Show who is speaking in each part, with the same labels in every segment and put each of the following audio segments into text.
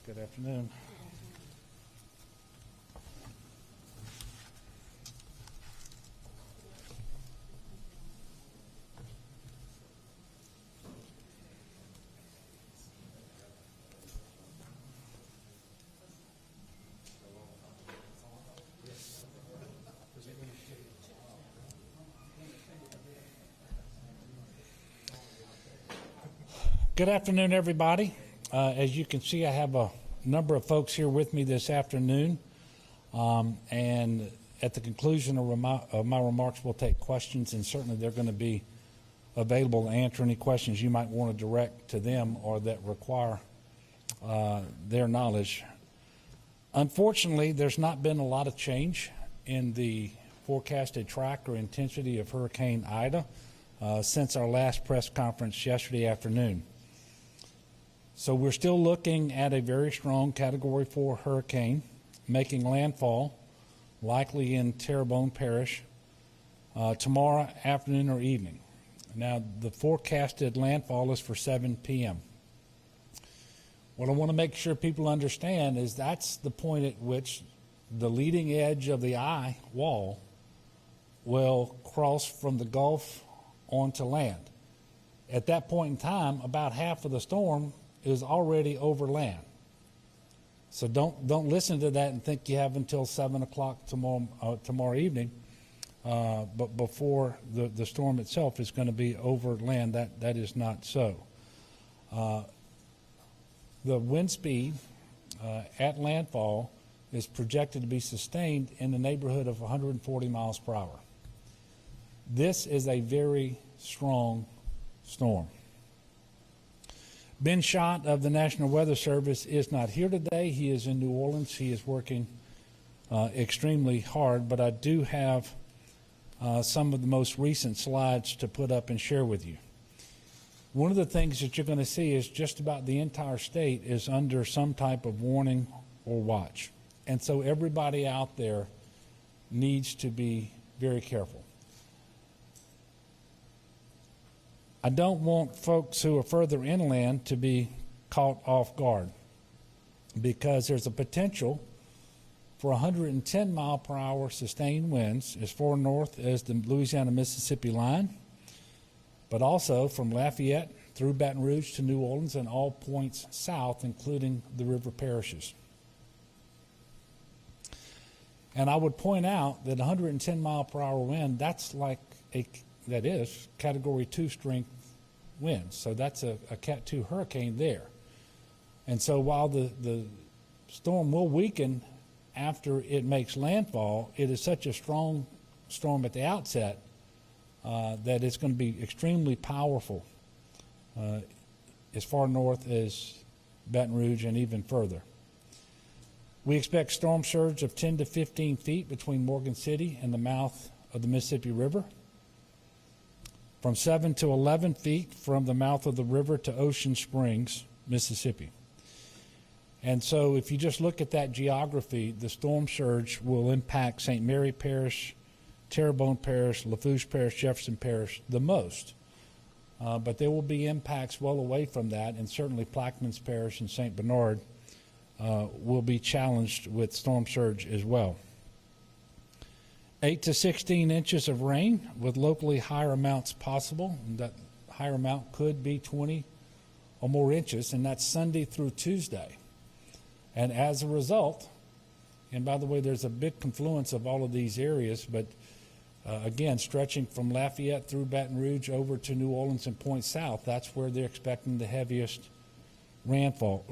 Speaker 1: Good afternoon. Good afternoon, everybody. As you can see, I have a number of folks here with me this afternoon, and at the conclusion of my remarks, we'll take questions, and certainly they're going to be available to answer any questions you might want to direct to them or that require their knowledge. Unfortunately, there's not been a lot of change in the forecasted track or intensity of Hurricane Ida since our last press conference yesterday afternoon. So we're still looking at a very strong Category 4 hurricane making landfall, likely in Terrebonne Parish, tomorrow afternoon or evening. Now, the forecasted landfall is for 7 p.m. What I want to make sure people understand is that's the point at which the leading edge of the eye wall will cross from the Gulf onto land. At that point in time, about half of the storm is already over land. So don't listen to that and think you have until 7 o'clock tomorrow evening, but before the storm itself is going to be over land. That is not so. The wind speed at landfall is projected to be sustained in the neighborhood of 140 miles per hour. This is a very strong storm. Ben Schott of the National Weather Service is not here today. He is in New Orleans. He is working extremely hard, but I do have some of the most recent slides to put up and share with you. One of the things that you're going to see is just about the entire state is under some type of warning or watch. And so everybody out there needs to be very careful. I don't want folks who are further inland to be caught off guard because there's a potential for 110 mile per hour sustained winds as far north as the Louisiana-Mississippi line, but also from Lafayette through Baton Rouge to New Orleans and all points south, including the river parishes. And I would point out that 110 mile per hour wind, that is Category 2 strength winds. So that's a Cat 2 hurricane there. And so while the storm will weaken after it makes landfall, it is such a strong storm at the outset that it's going to be extremely powerful as far north as Baton Rouge and even further. We expect storm surge of 10 to 15 feet between Morgan City and the mouth of the Mississippi River, from 7 to 11 feet from the mouth of the river to Ocean Springs, Mississippi. And so if you just look at that geography, the storm surge will impact St. Mary Parish, Terrebonne Parish, Lafourche Parish, Jefferson Parish the most. But there will be impacts well away from that, and certainly Plaquemines Parish and St. Bernard will be challenged with storm surge as well. 8 to 16 inches of rain with locally higher amounts possible. And that higher amount could be 20 or more inches, and that's Sunday through Tuesday. And as a result, and by the way, there's a big confluence of all of these areas, but again, stretching from Lafayette through Baton Rouge over to New Orleans and points south, that's where they're expecting the heaviest rainfall.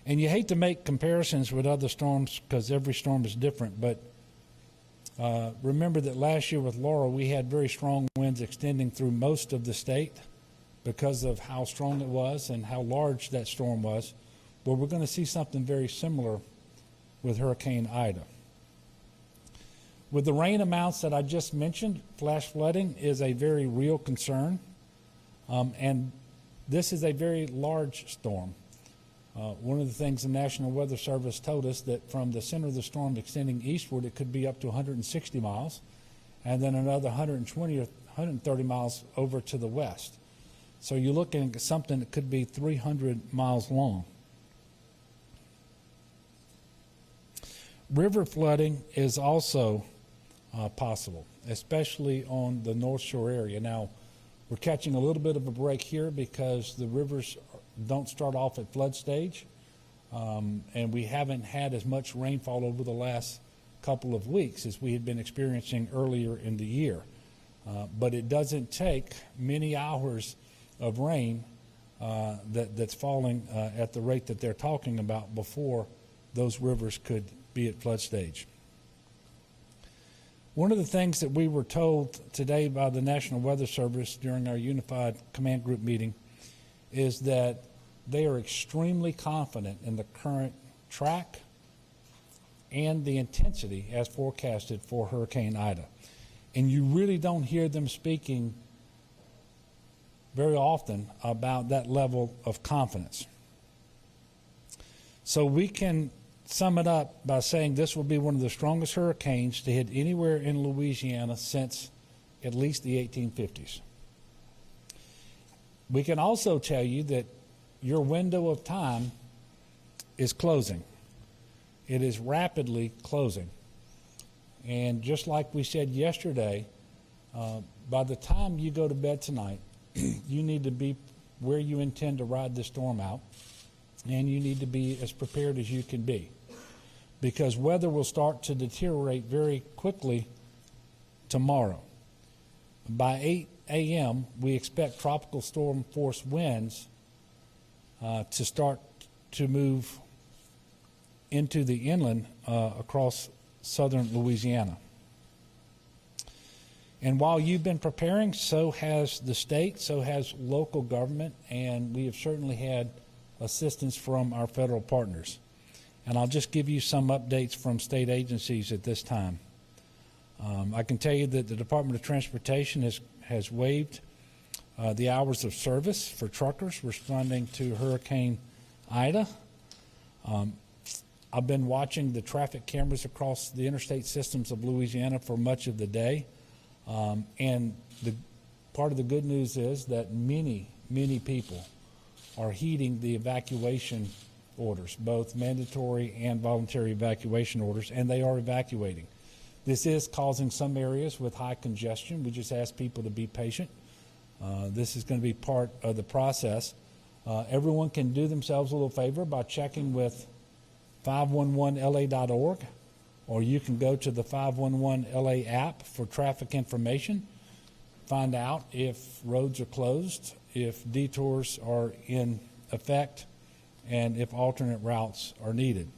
Speaker 1: And you hate to make comparisons with other storms because every storm is different, but remember that last year with Laura, we had very strong winds extending through most of the state because of how strong it was and how large that storm was. Well, we're going to see something very similar with Hurricane Ida. With the rain amounts that I just mentioned, flash flooding is a very real concern, and this is a very large storm. One of the things the National Weather Service told us that from the center of the storm extending eastward, it could be up to 160 miles, and then another 120 or 130 miles over to the west. So you're looking at something that could be 300 miles long. River flooding is also possible, especially on the North Shore area. Now, we're catching a little bit of a break here because the rivers don't start off at flood stage, and we haven't had as much rainfall over the last couple of weeks as we had been experiencing earlier in the year. But it doesn't take many hours of rain that's falling at the rate that they're talking about before those rivers could be at flood stage. One of the things that we were told today by the National Weather Service during our Unified Command Group meeting is that they are extremely confident in the current track and the intensity as forecasted for Hurricane Ida. And you really don't hear them speaking very often about that level of confidence. So we can sum it up by saying this will be one of the strongest hurricanes to hit anywhere in Louisiana since at least the 1850s. We can also tell you that your window of time is closing. It is rapidly closing. And just like we said yesterday, by the time you go to bed tonight, you need to be where you intend to ride this storm out, and you need to be as prepared as you can be, because weather will start to deteriorate very quickly tomorrow. By 8 a.m., we expect tropical storm force winds to start to move into the inland across southern Louisiana. And while you've been preparing, so has the state, so has local government, and we have certainly had assistance from our federal partners. And I'll just give you some updates from state agencies at this time. I can tell you that the Department of Transportation has waived the hours of service for truckers responding to Hurricane Ida. I've been watching the traffic cameras across the interstate systems of Louisiana for much of the day. And part of the good news is that many people are heeding the evacuation orders, both mandatory and voluntary evacuation orders, and they are evacuating. This is causing some areas with high congestion. We just ask people to be patient. This is going to be part of the process. Everyone can do themselves a little favor by checking with 511la.org, or you can go to the 511LA app for traffic information. Find out if roads are closed, if detours are in effect, and if alternate routes are needed.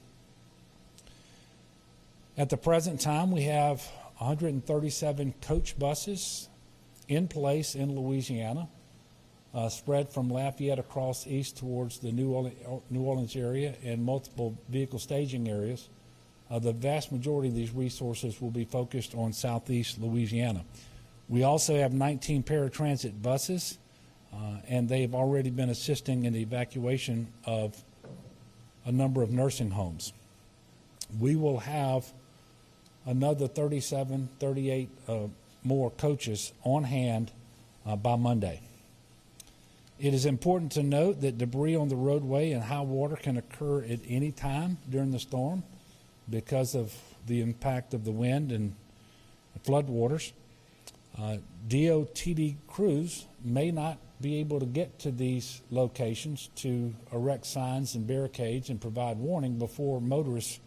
Speaker 1: At the present time, we have 137 coach buses in place in Louisiana, spread from Lafayette across east towards the New Orleans area and multiple vehicle staging areas. The vast majority of these resources will be focused on southeast Louisiana. We also have 19 paratransit buses, and they've already been assisting in the evacuation of a number of nursing homes. We will have another 37, 38 more coaches on hand by Monday. It is important to note that debris on the roadway and high water can occur at any time during the storm because of the impact of the wind and flood waters. DOTD crews may not be able to get to these locations to erect signs and barricades and provide warning before motorists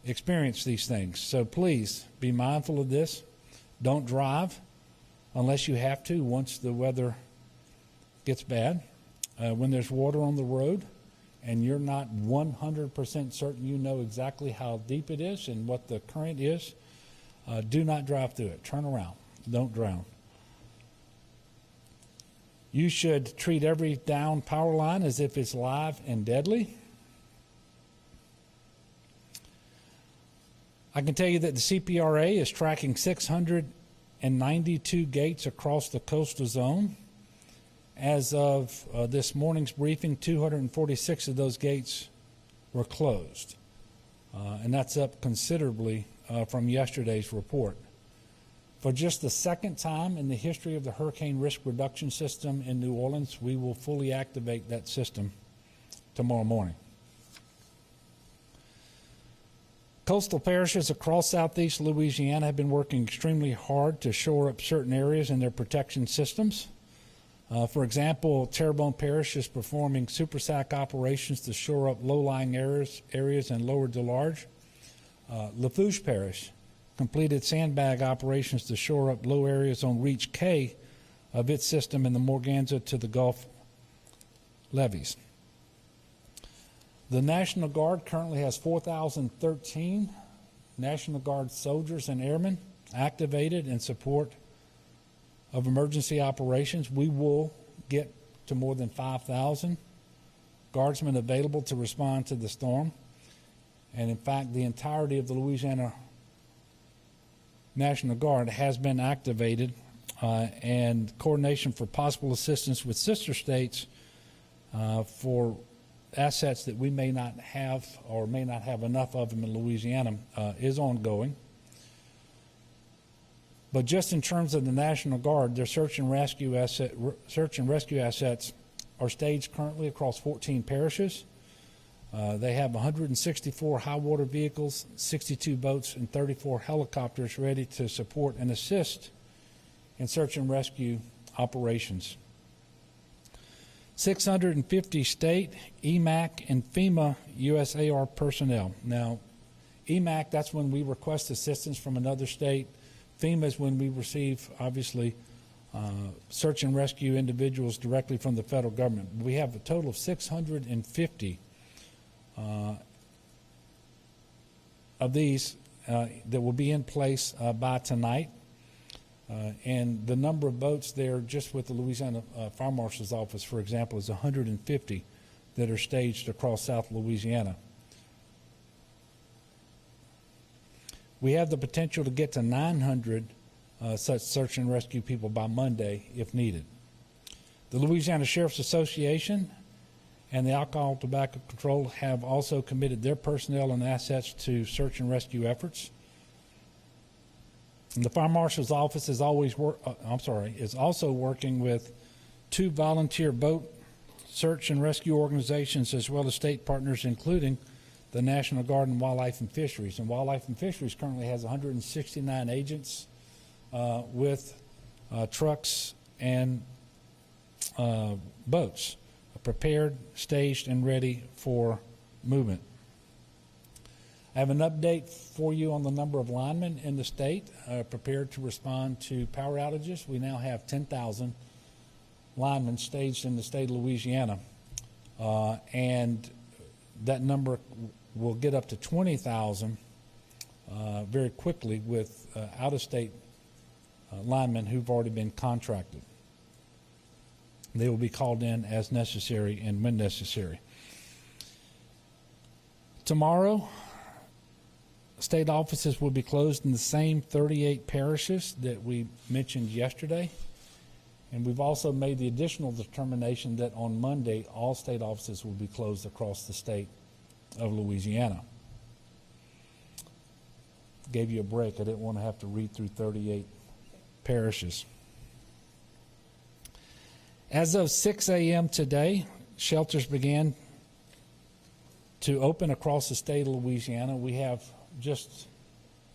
Speaker 1: experience these things. So please be mindful of this. Don't drive unless you have to once the weather gets bad. When there's water on the road and you're not 100% certain you know exactly how deep it is and what the current is, do not drive through it. Turn around. Don't drown. You should treat every down power line as if it's live and deadly. I can tell you that the CPRA is tracking 692 gates across the coastal zone. As of this morning's briefing, 246 of those gates were closed, and that's up considerably from yesterday's report. For just the second time in the history of the Hurricane Risk Reduction System in New Orleans, we will fully activate that system tomorrow morning. Coastal parishes across southeast Louisiana have been working extremely hard to shore up certain areas in their protection systems. For example, Terrebonne Parish is performing super SAC operations to shore up low-lying areas in Lower DeLarge. Lafourche Parish completed sandbag operations to shore up low areas on Reach K of its system in the Morganza to the Gulf levees. The National Guard currently has 4,013 National Guard soldiers and airmen activated in support of emergency operations. We will get to more than 5,000 guardsmen available to respond to the storm. And in fact, the entirety of the Louisiana National Guard has been activated, and coordination for possible assistance with sister states for assets that we may not have or may not have enough of them in Louisiana is ongoing. But just in terms of the National Guard, their search and rescue assets are staged currently across 14 parishes. They have 164 high water vehicles, 62 boats, and 34 helicopters ready to support and assist in search and rescue operations. 650 state, EMAC, and FEMA USAR personnel. Now, EMAC, that's when we request assistance from another state. FEMA is when we receive, obviously, search and rescue individuals directly from the federal government. We have a total of 650 of these that will be in place by tonight. And the number of boats there just with the Louisiana Fire Marshal's Office, for example, is 150 that are staged across South Louisiana. We have the potential to get to 900 such search and rescue people by Monday if needed. The Louisiana Sheriff's Association and the Alcohol Tobacco Control have also committed their personnel and assets to search and rescue efforts. And the Fire Marshal's Office is also working with 2 volunteer boat search and rescue organizations as well as state partners, including the National Guard and Wildlife and Fisheries. And Wildlife and Fisheries currently has 169 agents with trucks and boats prepared, staged, and ready for movement. I have an update for you on the number of linemen in the state prepared to respond to power outages. We now have 10,000 linemen staged in the state of Louisiana, and that number will get up to 20,000 very quickly with out-of-state linemen who've already been contracted. They will be called in as necessary and when necessary. Tomorrow, state offices will be closed in the same 38 parishes that we mentioned yesterday. And we've also made the additional determination that on Monday, all state offices will be closed across the state of Louisiana. Gave you a break. I didn't want to have to read through 38 parishes. As of 6 a.m. today, shelters began to open across the state of Louisiana. We have just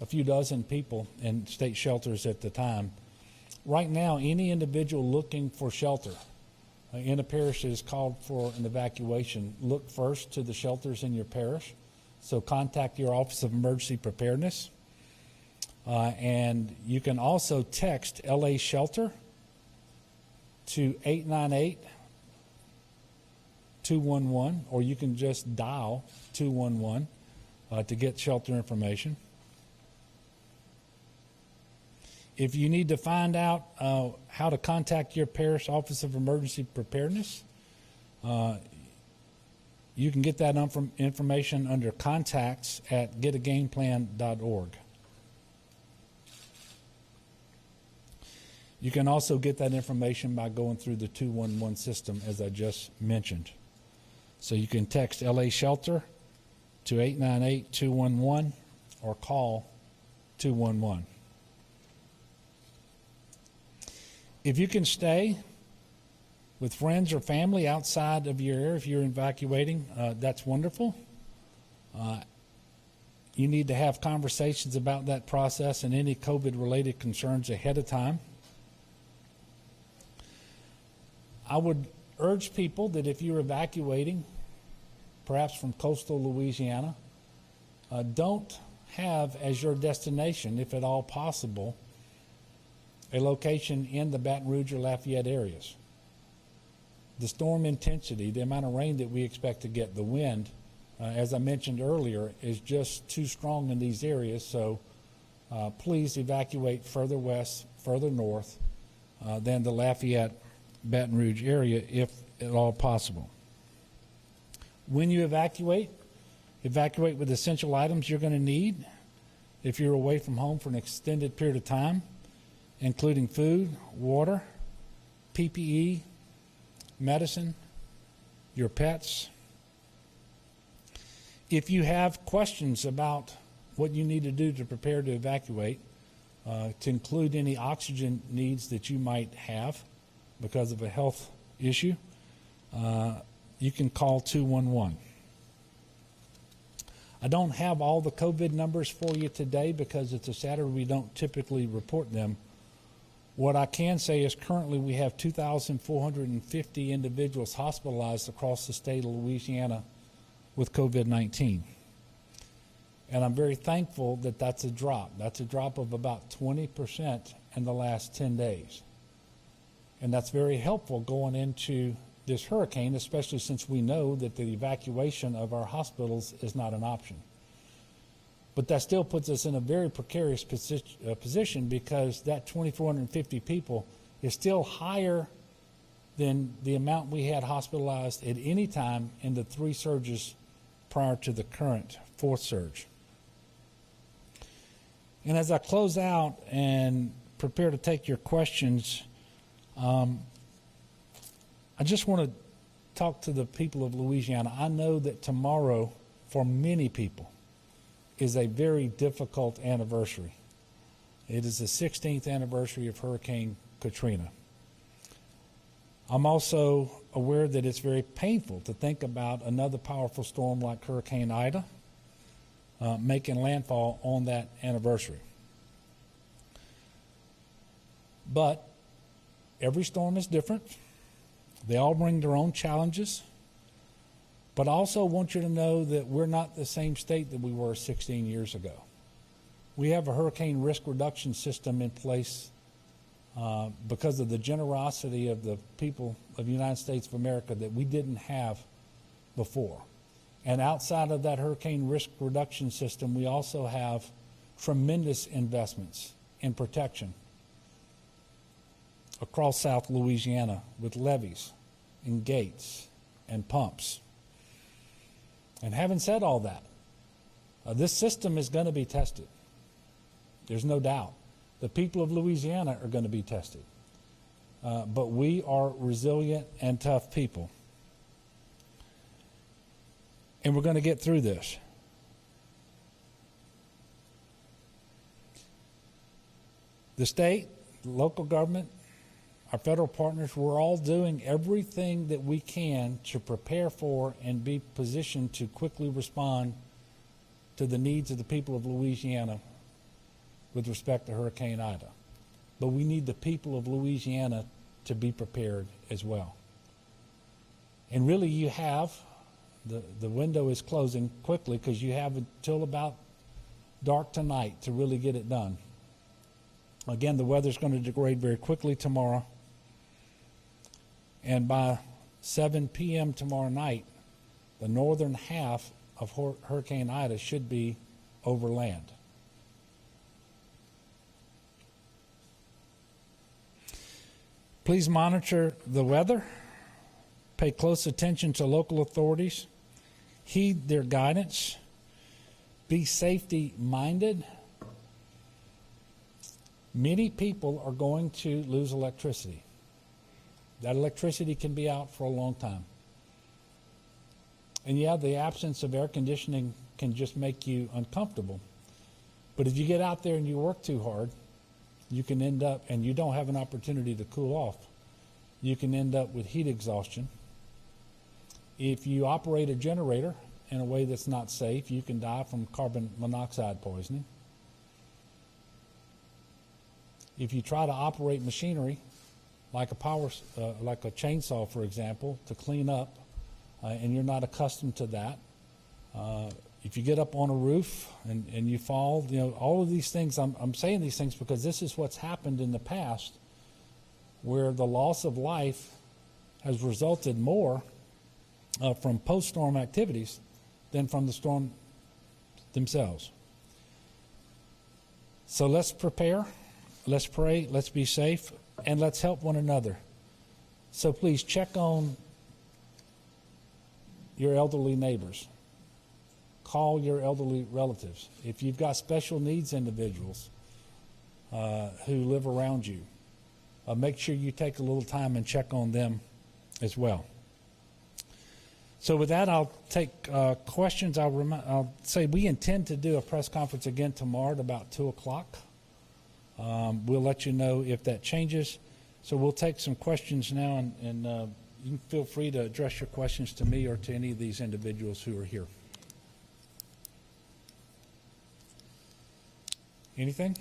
Speaker 1: a few dozen people in state shelters at the time. Right now, any individual looking for shelter in a parish that is called for an evacuation, look first to the shelters in your parish. So contact your Office of Emergency Preparedness. And you can also text LA Shelter to 898-211, or you can just dial 211 to get shelter information. If you need to find out how to contact your parish Office of Emergency Preparedness, you can get that information under contacts at getagameplan.org. You can also get that information by going through the 211 system, as I just mentioned. So you can text LA Shelter to 898-211 or call 211. If you can stay with friends or family outside of your area, if you're evacuating, that's wonderful. You need to have conversations about that process and any COVID-related concerns ahead of time. I would urge people that if you're evacuating, perhaps from coastal Louisiana, don't have as your destination, if at all possible, a location in the Baton Rouge or Lafayette areas. The storm intensity, the amount of rain that we expect to get, the wind, as I mentioned earlier, is just too strong in these areas, so please evacuate further west, further north than the Lafayette, Baton Rouge area if at all possible. When you evacuate with essential items you're going to need if you're away from home for an extended period of time, including food, water, PPE, medicine, your pets. If you have questions about what you need to do to prepare to evacuate, to include any oxygen needs that you might have because of a health issue, you can call 211. I don't have all the COVID numbers for you today because it's a Saturday. We don't typically report them. What I can say is currently we have 2,450 individuals hospitalized across the state of Louisiana with COVID-19. And I'm very thankful that that's a drop. That's a drop of about 20% in the last 10 days. And that's very helpful going into this hurricane, especially since we know that the evacuation of our hospitals is not an option. But that still puts us in a very precarious position because that 2,450 people is still higher than the amount we had hospitalized at any time in the 3 surges prior to the current 4th surge. And as I close out and prepare to take your questions, I just want to talk to the people of Louisiana. I know that tomorrow, for many people, is a very difficult anniversary. It is the 16th anniversary of Hurricane Katrina. I'm also aware that it's very painful to think about another powerful storm like Hurricane Ida making landfall on that anniversary. But every storm is different. They all bring their own challenges. But I also want you to know that we're not the same state that we were 16 years ago. We have a hurricane risk reduction system in place because of the generosity of the people of the United States of America that we didn't have before. And outside of that hurricane risk reduction system, we also have tremendous investments in protection across South Louisiana with levees and gates and pumps. And having said all that, this system is going to be tested. There's no doubt. The people of Louisiana are going to be tested. But we are resilient and tough people. And we're going to get through this. The state, the local government, our federal partners, we're all doing everything that we can to prepare for and be positioned to quickly respond to the needs of the people of Louisiana with respect to Hurricane Ida. But we need the people of Louisiana to be prepared as well. And really you have, the window is closing quickly because you have until about dark tonight to really get it done. Again, the weather's going to degrade very quickly tomorrow. And by 7 p.m. tomorrow night, the northern half of Hurricane Ida should be over land. Please monitor the weather. Pay close attention to local authorities. Heed their guidance. Be safety-minded. Many people are going to lose electricity. That electricity can be out for a long time. And yeah, the absence of air conditioning can just make you uncomfortable. But if you get out there and you work too hard, you can end up, and you don't have an opportunity to cool off, you can end up with heat exhaustion. If you operate a generator in a way that's not safe, you can die from carbon monoxide poisoning. If you try to operate machinery like a like a chainsaw, for example, to clean up, and you're not accustomed to that, if you get up on a roof and you fall, all of these things, I'm saying these things because this is what's happened in the past, where the loss of life has resulted more from post-storm activities than from the storm themselves. So let's prepare, let's pray, let's be safe, and let's help one another. So please check on your elderly neighbors. Call your elderly relatives. If you've got special needs individuals who live around you, make sure you take a little time and check on them as well. So with that, I'll take questions. I'll say we intend to do a press conference again tomorrow at about 2 o'clock. We'll let you know if that changes. So we'll take some questions now, and you can feel free to address your questions to me or to any of these individuals who are here. Anything?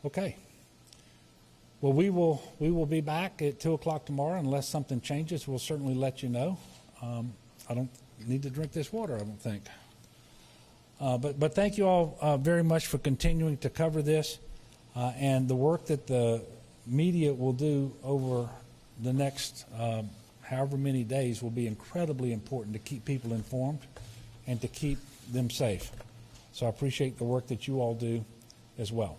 Speaker 1: Okay. Well, we will be back at 2 o'clock tomorrow. Unless something changes, we'll certainly let you know. I don't need to drink this water, I don't think. But thank you all very much for continuing to cover this, and the work that the media will do over the next however many days will be incredibly important to keep people informed and to keep them safe. So I appreciate the work that you all do as well.